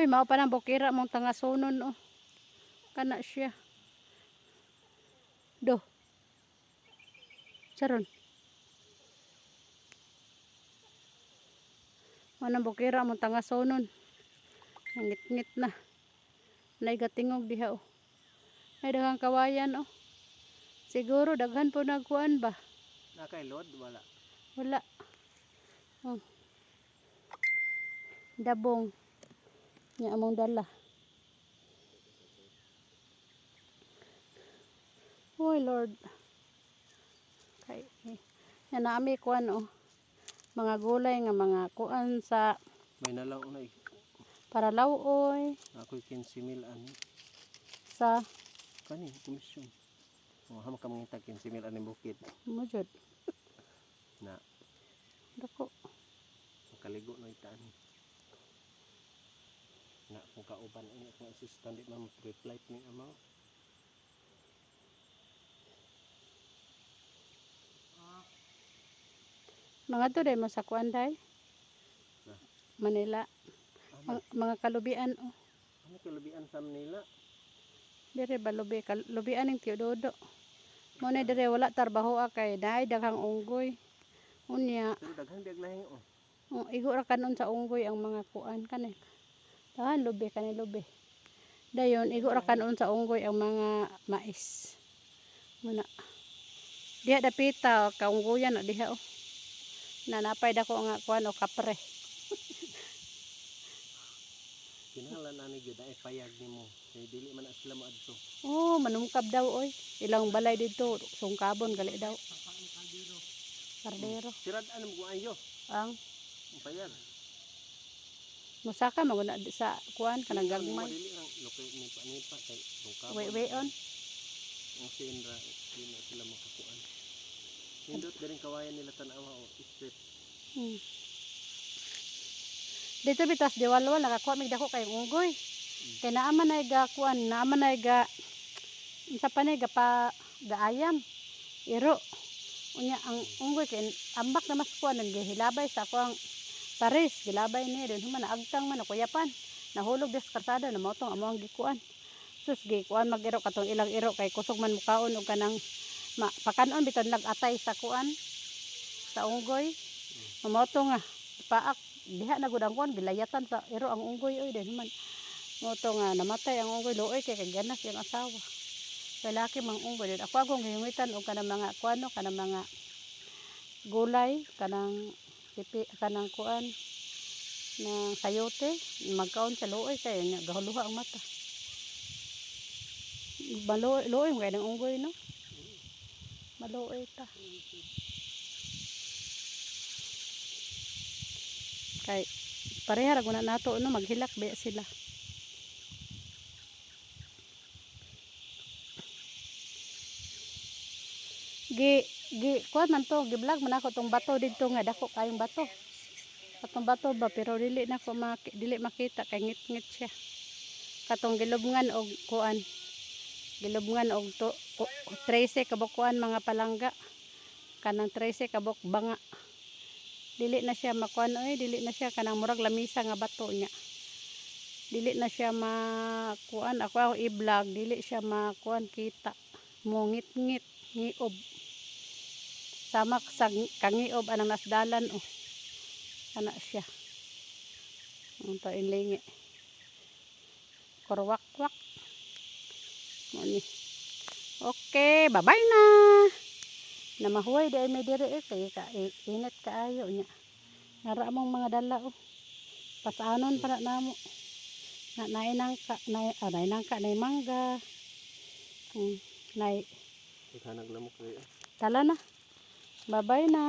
mao pa nang bukira mong tangasunon oh. Kana siya. Do. Saron. Mao nang bukira mong tangasunon. Ngit-ngit na. Naigatingog diha oh. Ay daghang kawayan oh. Siguro daghan po nagkuan ba? Nakay load wala. Wala. Oh. Dabong. Nya among dala. Oy Lord. Kay nya naami kuan oh. Mga gulay nga mga kuan sa May nalaw unay. para lawoy Ako'y 15,000 ani. sa Kani komisyon. Oh, hama ka mangita 15,000 ani bukid. mo jud. Na Dako. makaligo na itaan. Na kung kauban ini akong assistant di man reply ni ama. Mga to day mo sa kuan day. Manila. Ama, Mga kalubian oh. ano kalubian sa Manila? Dire ba lubi kalubian ning Tiododo. Mo na dire wala trabaho kay day daghang unggoy. Unya, Pero daghan biag lahing oh. igo ra kanon sa unggoy ang mga kuan kani. Dahan lubi kani lubi. Dayon igo ra kanon sa unggoy ang mga mais. Muna. Diha dapita kaunggoyan na diha oh. Nanapay dako nga kuan o kapre. Kinahanglan ani gyud ay payag nimo. Kay dili man na sila moadto. Oh, manungkab daw oy. Ilang balay dito sungkabon gali daw. Kardero. Sirad-an mo ayo. Ang Payag. musaka maguna sa kuan kanang gagmay. Dili lang lokay ni pa kay sungkab. Weon. Ang sinra sila makakuan. Hindot garing kawayan nila tan-awa o street. Dito bitas diwalwal nakakuha mig dako kay unggoy. Kay naaman ay ga kuan, naaman ay ga unsa pa ni ga pa gaayam. Iro. Unya ang unggoy kay ambak na mas kuan gihilabay sa kuang pares, gilabay ni din human naagtang man kuyapan. Nahulog des karsada na motong amo ang gikuan. Sus gikuan magiro katong ilang iro kay kusog man mukaon og kanang pakanon biton nag-atay sa kuan sa unggoy. Mamoto nga paak diha na gud ang kuan gilayatan sa iro ang unggoy oy din man. Moto nga namatay ang unggoy luoy kay ganas yung asawa. Kay laki mang unggoy din. Ako agong gihingitan og kanang mga kuano kanang mga gulay kanang pipi kanang kuan na sayote magkaon sa luoy kay gahuluha ang mata. Maluoy mo kay ng unggoy no. Maluoy ta. Kay pareha ra guna nato no maghilak ba sila. Kuan man to gi-vlog man ako tong bato didto nga dako kayong bato. Katong bato ba pero dili na ko dili makita kay ngit-ngit siya. Katong gilubngan og kuan. Gilubngan og 13 kabok kuan mga palangga. Kanang 13 kabok banga. Dili na siya makuan oy, dili na siya kanang murag lamisa nga bato nya. Dili na siya makuan ako i-vlog, dili siya makuan kita. Mungit-ngit, ngiob. Samak sa kangiob anang nasdalan oh. Ana siya. Unta inlingi. Korwak-wak. Mani. Okay, bye-bye na. Namahuway di ay may dire kay init kaayo nya. Nara mong mga dala oh. Pasanon pa na namo. Nainangka, nay mangga. Nay Naglamok kayo. tala na. Bye-bye na.